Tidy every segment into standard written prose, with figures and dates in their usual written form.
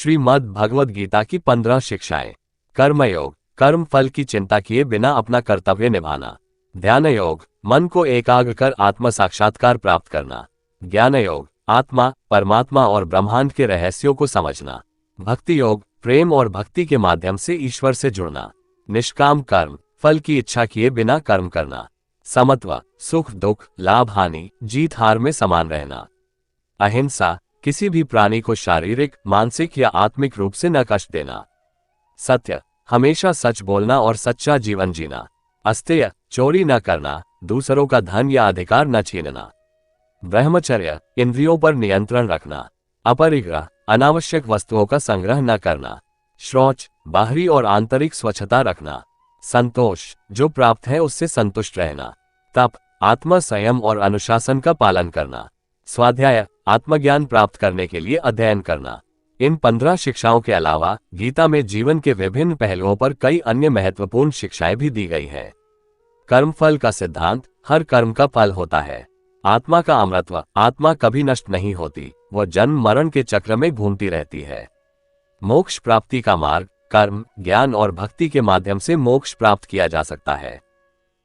श्रीमद् भगवद गीता की 15 शिक्षाएं। कर्मयोग, कर्म फल की चिंता किए बिना अपना कर्तव्य निभाना। ध्यान योग, मन को एकाग्र कर आत्म साक्षात्कार प्राप्त करना। ज्ञान योग, आत्मा, परमात्मा और ब्रह्मांड के रहस्यों को समझना। भक्ति योग, प्रेम और भक्ति के माध्यम से ईश्वर से जुड़ना। निष्काम कर्म, फल की इच्छा किए बिना कर्म करना। समत्व, सुख दुख, लाभ हानि, जीत हार में समान रहना। अहिंसा, किसी भी प्राणी को शारीरिक, मानसिक या आत्मिक रूप से न कष्ट देना। सत्य, हमेशा सच बोलना और सच्चा जीवन जीना। अस्तेय, चोरी न करना, दूसरों का धन या अधिकार न छीनना। ब्रह्मचर्य, इंद्रियों पर नियंत्रण रखना। अपरिग्रह, अनावश्यक वस्तुओं का संग्रह न करना। शौच, बाहरी और आंतरिक स्वच्छता रखना। संतोष, जो प्राप्त है उससे संतुष्ट रहना। तप, आत्म संयम और अनुशासन का पालन करना। स्वाध्याय, आत्मज्ञान प्राप्त करने के लिए अध्ययन करना। इन 15 शिक्षाओं के अलावा गीता में जीवन के विभिन्न पहलुओं पर कई अन्य महत्वपूर्ण शिक्षाएं भी दी गई हैं। कर्मफल का सिद्धांत, हर कर्म का फल होता है। आत्मा का अमरत्व, आत्मा कभी नष्ट नहीं होती, वह जन्म मरण के चक्र में घूमती रहती है। मोक्ष प्राप्ति का मार्ग, कर्म, ज्ञान और भक्ति के माध्यम से मोक्ष प्राप्त किया जा सकता है।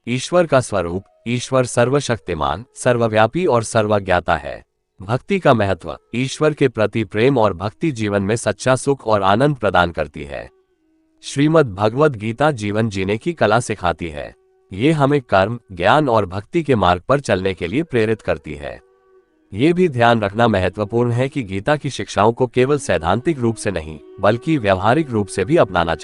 ईश्वर का स्वरूप, ईश्वर सर्वशक्तिमान, सर्वव्यापी और सर्वज्ञाता है। भक्ति का महत्व, ईश्वर के प्रति प्रेम और भक्ति जीवन में सच्चा सुख और आनंद प्रदान करती है। श्रीमद् भगवद गीता जीवन जीने की कला सिखाती है। ये हमें कर्म, ज्ञान और भक्ति के मार्ग पर चलने के लिए प्रेरित करती है। ये भी ध्यान रखना महत्वपूर्ण है कि गीता की शिक्षाओं को केवल सैद्धांतिक रूप से नहीं, बल्कि व्यावहारिक रूप से भी अपनाना चाहिए।